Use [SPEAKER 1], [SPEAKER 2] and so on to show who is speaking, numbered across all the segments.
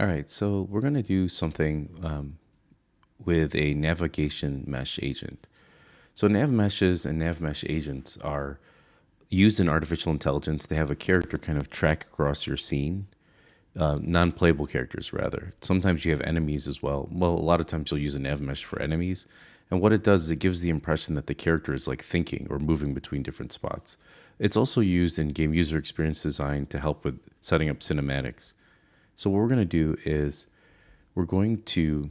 [SPEAKER 1] All right, so we're going to do something with a navigation mesh agent. So NavMeshes and NavMesh agents are used in artificial intelligence. They have a character kind of track across your scene, non-playable characters rather. Sometimes you have enemies as well. Well, a lot of times you'll use a NavMesh for enemies. And what it does is it gives the impression that the character is like thinking or moving between different spots. It's also used in game user experience design to help with setting up cinematics. So what we're going to do is we're going to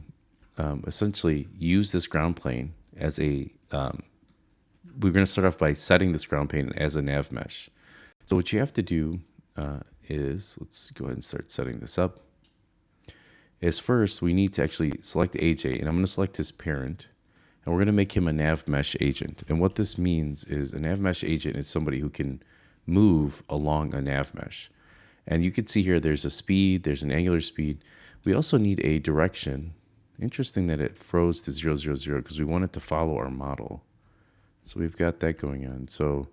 [SPEAKER 1] essentially use this ground plane as a. We're going to start off by setting this ground plane as a nav mesh. So what you have to do is, let's go ahead and start setting this up. Is first we need to actually select AJ, and I'm going to select his parent, and we're going to make him a nav mesh agent. And what this means is a nav mesh agent is somebody who can move along a nav mesh. And you can see here there's a speed, there's an angular speed. We also need a direction. Interesting that it froze to 0, 0, 0 because we want it to follow our model. So we've got that going on. So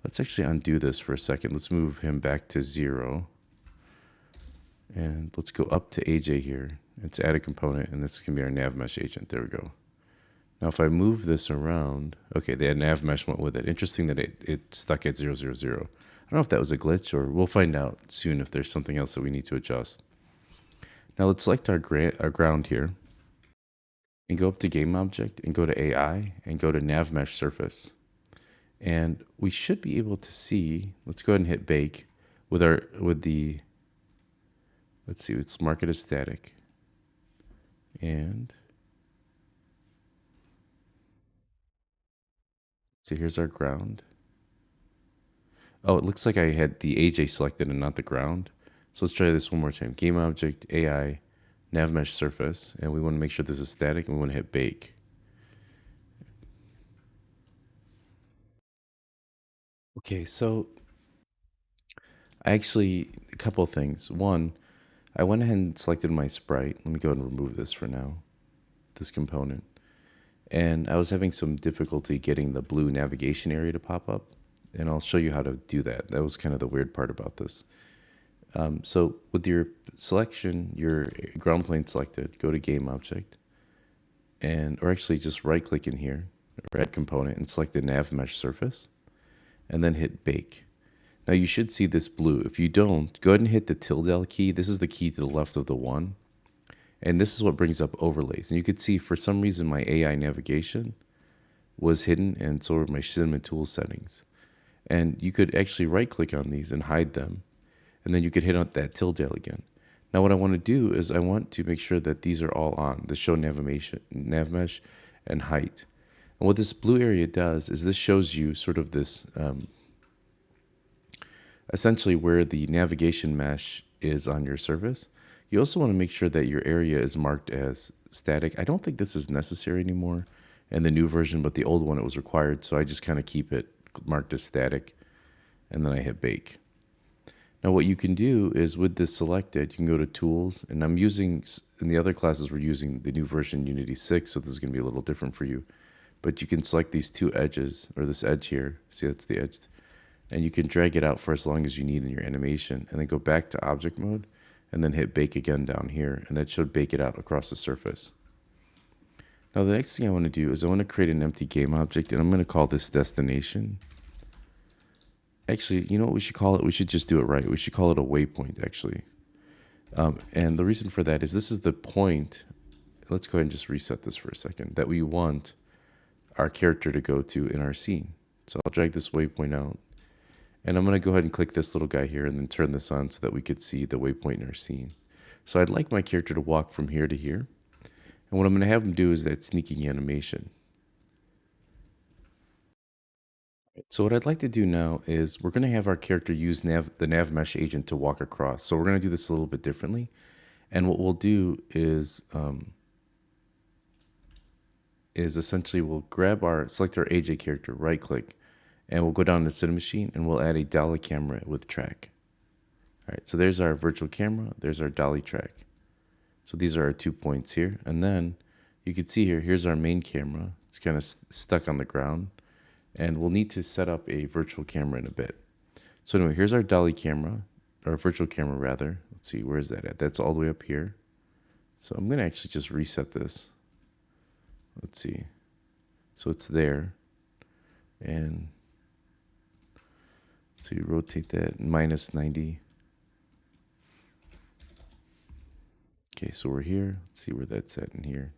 [SPEAKER 1] let's actually undo this for a second. Let's move him back to 0. And let's go up to AJ here. Let's add a component, and this can be our nav mesh agent. There we go. Now, if I move this around, okay, the nav mesh went with it. Interesting that it stuck at 0, 0, 0. I don't know if that was a glitch, or we'll find out soon if there's something else that we need to adjust. Now let's select our ground here and go up to game object and go to AI and go to nav mesh surface. And we should be able to see, let's go ahead and hit bake let's see, let's mark it as static. And so here's our ground. Oh, it looks like I had the AJ selected and not the ground. So let's try this one more time. Game object, AI, nav mesh surface, and we want to make sure this is static, and we want to hit bake. Okay, so a couple of things. One, I went ahead and selected my sprite. Let me go ahead and remove this for now, this component. And I was having some difficulty getting the blue navigation area to pop up. And I'll show you how to do that. That was kind of the weird part about this. So with your selection, your ground plane selected, go to game object, or actually just right click in here, or add component, and select the nav mesh surface, and then hit bake. Now you should see this blue. If you don't, go ahead and hit the tilde key. This is the key to the left of the 1. And this is what brings up overlays. And you could see for some reason my AI navigation was hidden, and so were my cinema tool settings. And you could actually right click on these and hide them. And then you could hit on that tilde again. Now what I want to do is I want to make sure that these are all on, the show nav mesh and height. And what this blue area does is this shows you sort of this, essentially where the navigation mesh is on your surface. You also want to make sure that your area is marked as static. I don't think this is necessary anymore in the new version, but the old one it was required. So I just kind of keep it marked as static, and then I hit bake. Now what you can do is with this selected, you can go to tools, and I'm using, in the other classes we're using the new version Unity 6, so this is going to be a little different for you. But you can select these two edges, or this edge here, see that's the edge, and you can drag it out for as long as you need in your animation, and then go back to object mode, and then hit bake again down here, and that should bake it out across the surface. Now the next thing I want to do is I want to create an empty game object, and I'm going to call this destination. Actually, you know what we should call it? We should just do it right. We should call it a waypoint, actually. And the reason for that is this is the point. Let's go ahead and just reset this for a second. That we want our character to go to in our scene. So I'll drag this waypoint out. And I'm going to go ahead and click this little guy here and then turn this on so that we could see the waypoint in our scene. So I'd like my character to walk from here to here. And what I'm going to have him do is that sneaking animation. So what I'd like to do now is we're going to have our character use the nav mesh agent to walk across. So we're going to do this a little bit differently. And what we'll do is essentially we'll select our AJ character, right click, and we'll go down to Cinema Machine and we'll add a dolly camera with track. All right, so there's our virtual camera, there's our dolly track. So these are our 2 points here. And then you can see here's our main camera. It's kind of stuck on the ground. And we'll need to set up a virtual camera in a bit. So anyway, here's our dolly camera. or virtual camera rather. Let's see, where is that at? That's all the way up here. So I'm going to actually just reset this. Let's see. So it's there. And let's see, rotate that minus 90. Okay, so we're here. Let's see where that's at in here.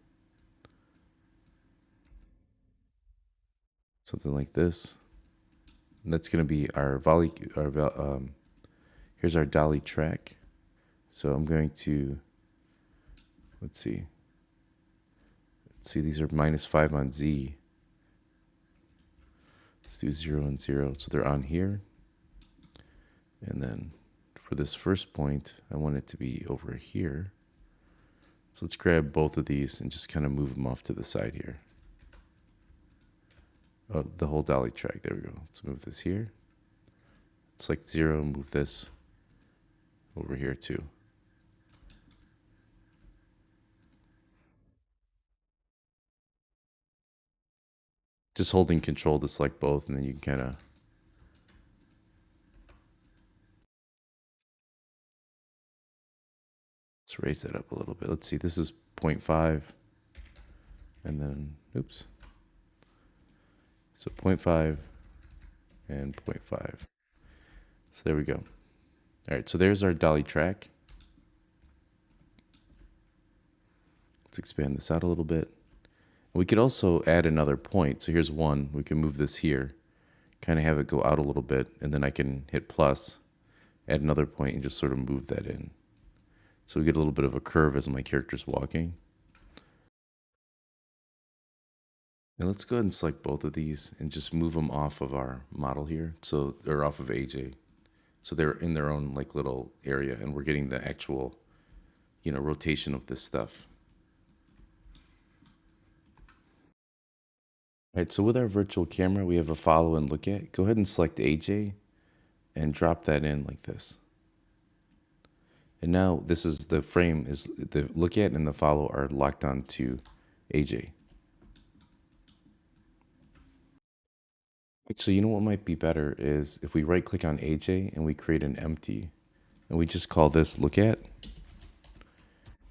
[SPEAKER 1] Something like this. And that's going to be our volley. Here's our dolly track. So I'm going to, let's see. These are -5 on Z. Let's do 0 and 0. So they're on here. And then for this first point, I want it to be over here. So let's grab both of these and just kind of move them off to the side here. Oh, the whole dolly track. There we go. Let's move this here. Select 0, move this over here too. Just holding control to select both, and then you can kind of let's raise that up a little bit. Let's see, this is 0.5, and then, oops. So 0.5 and 0.5. So there we go. All right, so there's our dolly track. Let's expand this out a little bit. We could also add another point. So here's one. We can move this here, kind of have it go out a little bit, and then I can hit plus, add another point, and just sort of move that in. So we get a little bit of a curve as my character's walking. And let's go ahead and select both of these and just move them off of our model here. So they're off of AJ. So they're in their own like little area, and we're getting the actual, rotation of this stuff. All right, so with our virtual camera, we have a follow and look at. Go ahead and select AJ and drop that in like this. And now this is the frame, is the look at and the follow are locked on to AJ. Actually, you know what might be better is if we right click on AJ and we create an empty, and we just call this look at.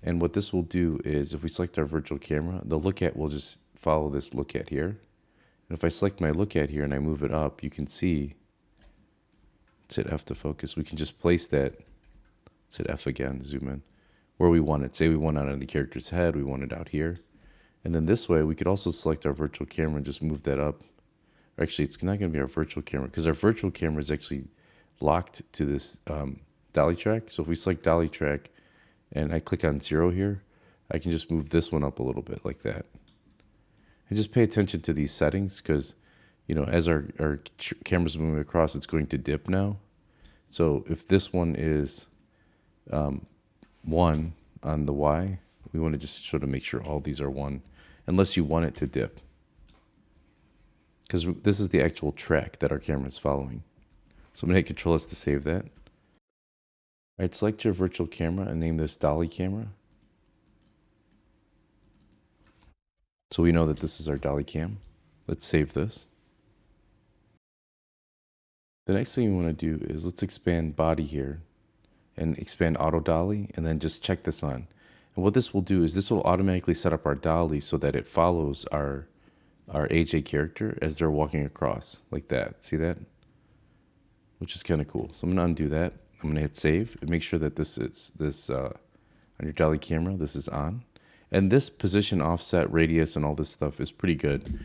[SPEAKER 1] And what this will do is if we select our virtual camera, the look at will just follow this look at here. And if I select my look at here and I move it up, you can see, let's hit F to focus. We can just place that, let's hit F again, zoom in, where we want it. Say we want it on the character's head, we want it out here. And then this way, we could also select our virtual camera and just move that up. Or actually, it's not going to be our virtual camera because our virtual camera is actually locked to this dolly track. So if we select dolly track and I click on 0 here, I can just move this one up a little bit like that. And just pay attention to these settings because, as our camera's moving across, it's going to dip now. So if this one is 1 on the Y, we want to just sort of make sure all these are 1, unless you want it to dip. Because this is the actual track that our camera is following. So I'm going to hit Control S to save that. All right, select your virtual camera and name this dolly camera. So we know that this is our dolly cam. Let's save this. The next thing we want to do is let's expand body here and expand auto dolly and then just check this on. And what this will do is this will automatically set up our dolly so that it follows our AJ character as they're walking across like that. See that? Which is kind of cool. So I'm going to undo that. I'm going to hit save and make sure that this is on your dolly camera. This is on. And this position, offset, radius, and all this stuff is pretty good.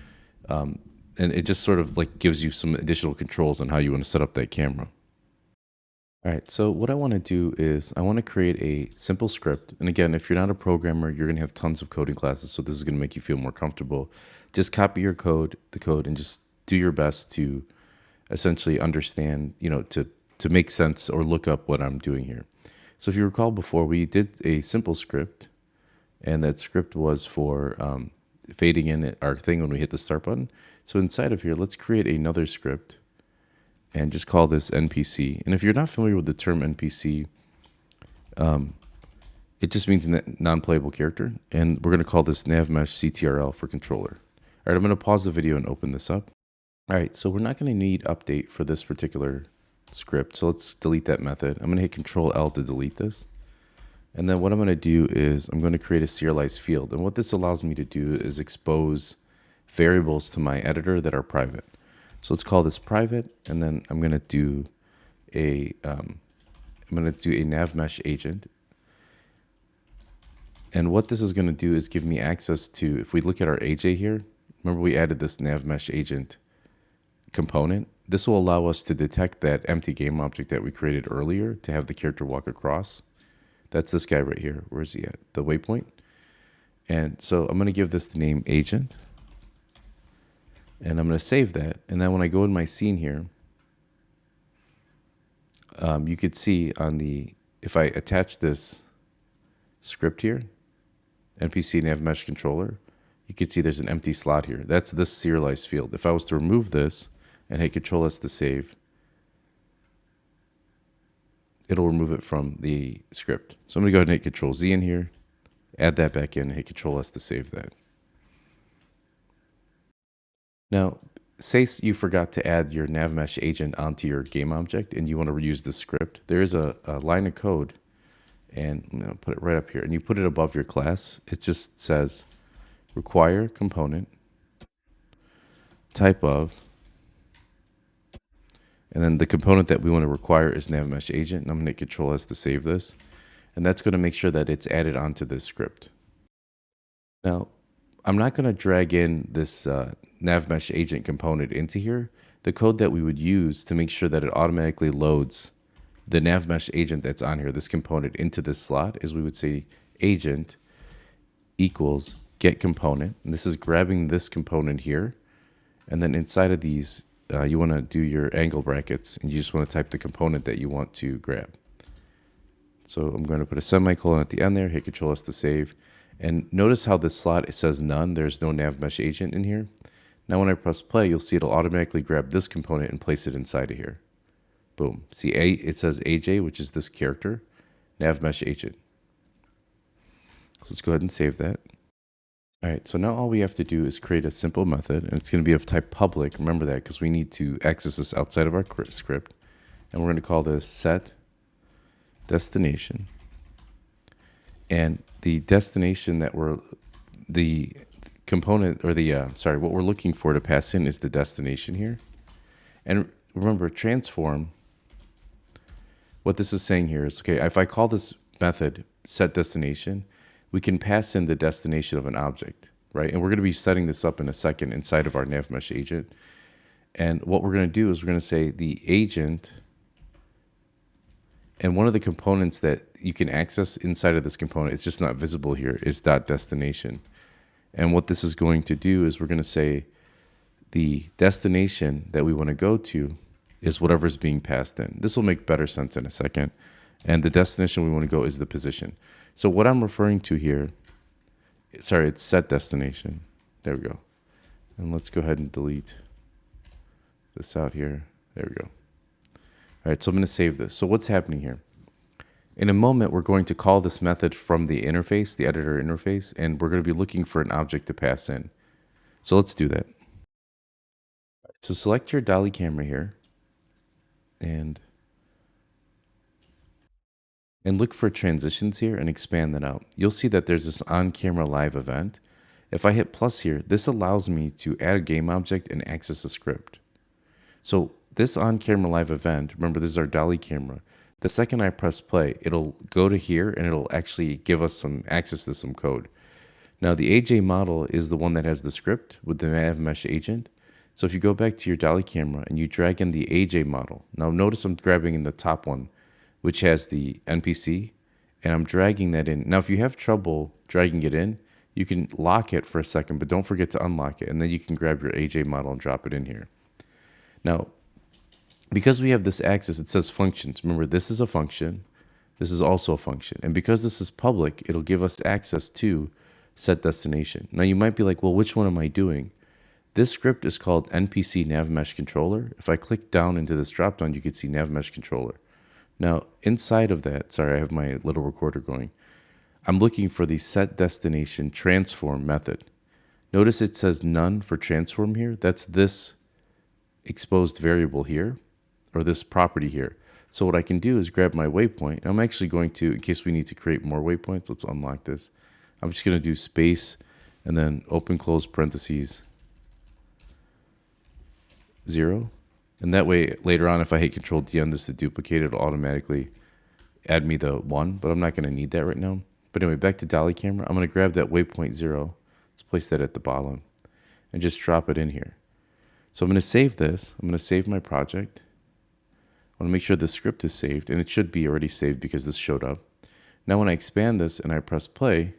[SPEAKER 1] And it just sort of like gives you some additional controls on how you want to set up that camera. All right, so what I want to do is I want to create a simple script. And again, if you're not a programmer, you're going to have tons of coding classes, so this is going to make you feel more comfortable. Just copy your code, and just do your best to essentially understand, to make sense or look up what I'm doing here. So if you recall before, we did a simple script, and that script was for fading in our thing when we hit the start button. So inside of here, let's create another script and just call this NPC. And if you're not familiar with the term NPC, it just means non-playable character. And we're going to call this NavMesh CTRL for controller. All right, I'm going to pause the video and open this up. All right, so we're not going to need update for this particular script. So let's delete that method. I'm going to hit Control L to delete this. And then what I'm going to do is I'm going to create a serialized field. And what this allows me to do is expose variables to my editor that are private. So let's call this private, and then I'm going to do a NavMesh agent. And what this is going to do is give me access to, if we look at our AJ here, remember we added this NavMesh agent component. This will allow us to detect that empty game object that we created earlier to have the character walk across. That's this guy right here. Where's he at? The waypoint. And so I'm going to give this the name agent. And I'm going to save that. And then when I go in my scene here, you could see on the, if I attach this script here, NPC NavMesh controller, you can see there's an empty slot here. That's this serialized field. If I was to remove this and hit Control S to save, it'll remove it from the script. So I'm going to go ahead and hit Control Z in here, add that back in, and hit Control S to save that. Now, say you forgot to add your NavMesh agent onto your game object and you want to reuse the script. There is a line of code, and I'm going to put it right up here, and you put it above your class. It just says require component, type of, and then the component that we want to require is NavMesh agent. And I'm going to hit Control S to save this. And that's going to make sure that it's added onto this script. Now, I'm not going to drag in this NavMesh agent component into here. The code that we would use to make sure that it automatically loads the NavMesh agent that's on here, this component, into this slot, is we would say agent equals get component. And this is grabbing this component here. And then inside of these, you want to do your angle brackets, and you just want to type the component that you want to grab. So I'm going to put a semicolon at the end there, hit Control S to save. And notice how this slot, it says none. There's no NavMesh agent in here. Now when I press play, you'll see it'll automatically grab this component and place it inside of here. Boom. See, it says AJ, which is this character, NavMesh agent. So let's go ahead and save that. All right, so now all we have to do is create a simple method, and it's going to be of type public. Remember that, because we need to access this outside of our script. And we're going to call this set destination. And the destination that the component, or what we're looking for to pass in is the destination here. And remember, transform, what this is saying here is, okay, if I call this method set destination, we can pass in the destination of an object, right? And we're going to be setting this up in a second inside of our NavMesh agent. And what we're going to do is we're going to say the agent, and one of the components that you can access inside of this component, it's just not visible here, is .destination. And what this is going to do is we're going to say the destination that we want to go to is whatever's being passed in. This will make better sense in a second. And the destination we want to go is the position. So what I'm referring to here, sorry, it's set destination. There we go. And let's go ahead and delete this out here. There we go. All right, so I'm going to save this. So what's happening here? In a moment, we're going to call this method from the interface, the editor interface, and we're going to be looking for an object to pass in. So let's do that. So select your dolly camera here and look for transitions here and expand that out. You'll see that there's this on-camera live event. If I hit plus here, this allows me to add a game object and access a script. So this on-camera live event, remember this is our dolly camera. The second I press play, it'll go to here and it'll actually give us some access to some code. Now the AJ model is the one that has the script with the NavMesh agent. So if you go back to your dolly camera and you drag in the AJ model, now notice I'm grabbing in the top one, which has the NPC, and I'm dragging that in. Now, if you have trouble dragging it in, you can lock it for a second, but don't forget to unlock it, and then you can grab your AJ model and drop it in here. Now, because we have this access, it says functions. Remember, this is a function. This is also a function. And because this is public, it'll give us access to set destination. Now, you might be like, well, which one am I doing? This script is called NPC NavMesh controller. If I click down into this dropdown, you can see NavMesh controller. Now, inside of that, sorry, I have my little recorder going. I'm looking for the set destination transform method. Notice it says none for transform here. That's this exposed variable here. or this property here. So what I can do is grab my waypoint. I'm actually going to, in case we need to create more waypoints, let's unlock this. I'm just going to do space and then open close parentheses 0. And that way, later on, if I hit Control D on this to duplicate, it'll automatically add me the 1, but I'm not going to need that right now. But anyway, back to dolly camera. I'm going to grab that waypoint 0. Let's place that at the bottom and just drop it in here. So I'm going to save this. I'm going to save my project. I want to make sure the script is saved, and it should be already saved because this showed up. Now when I expand this and I press play,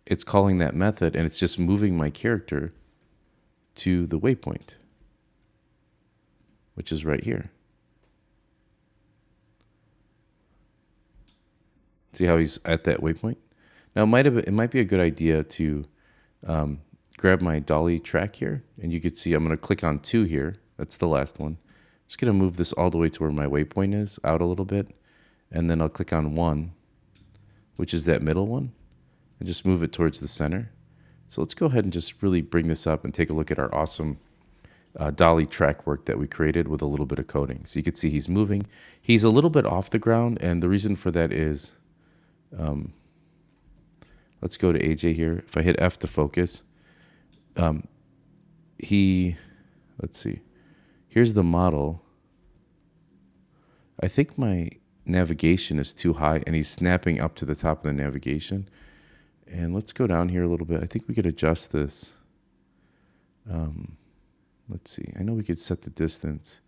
[SPEAKER 1] it's calling that method, and it's just moving my character to the waypoint, which is right here. See how he's at that waypoint? Now it might be a good idea to grab my dolly track here, and you can see I'm going to click on 2 here. That's the last one. I'm just going to move this all the way to where my waypoint is, out a little bit, and then I'll click on 1, which is that middle one, and just move it towards the center. So let's go ahead and just really bring this up and take a look at our awesome dolly track work that we created with a little bit of coding. So you can see he's moving. He's a little bit off the ground, and the reason for that is, let's go to AJ here. If I hit F to focus, let's see, here's the model. I think my navigation is too high, and he's snapping up to the top of the navigation. And let's go down here a little bit. I think we could adjust this. Let's see. I know we could set the distance.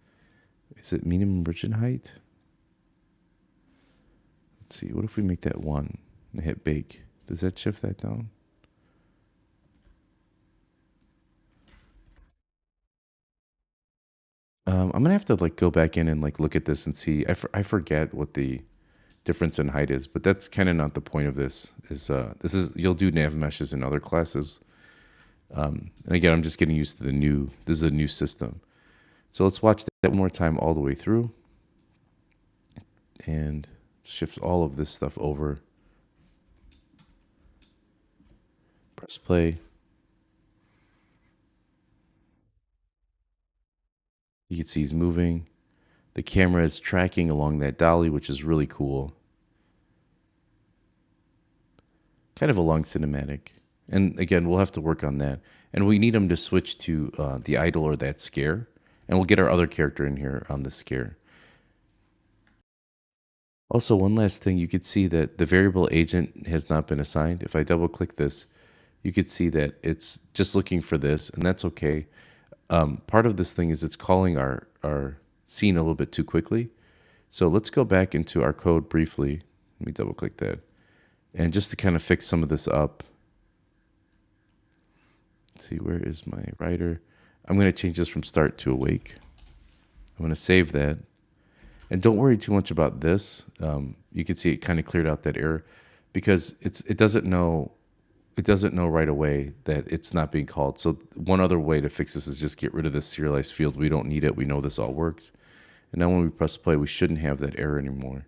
[SPEAKER 1] Is it minimum origin height? Let's see. What if we make that 1 and hit bake? Does that shift that down? I'm gonna have to go back in and look at this and see. I forget what the difference in height is, but that's kind of not the point of this. You'll do nav meshes in other classes. And again, I'm just getting used to this is a new system. So let's watch that one more time all the way through. And shift all of this stuff over. Press play. You can see he's moving. The camera is tracking along that dolly, which is really cool. Kind of a long cinematic. And again, we'll have to work on that. And we need him to switch to the idle or that scare. And we'll get our other character in here on the scare. Also, one last thing, you could see that the variable agent has not been assigned. If I double click this, you could see that it's just looking for this, and that's okay. Part of this thing is it's calling our scene a little bit too quickly. So let's go back into our code briefly. Let me double click that. And just to kind of fix some of this up. Let's see, where is my writer? I'm going to change this from start to awake. I'm going to save that. And don't worry too much about this. You can see it kind of cleared out that error because it doesn't know right away that it's not being called. So one other way to fix this is just get rid of this serialized field. We don't need it. We know this all works. And now when we press play, we shouldn't have that error anymore.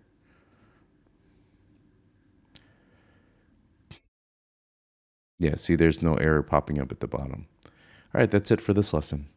[SPEAKER 1] Yeah, see, there's no error popping up at the bottom. All right, that's it for this lesson.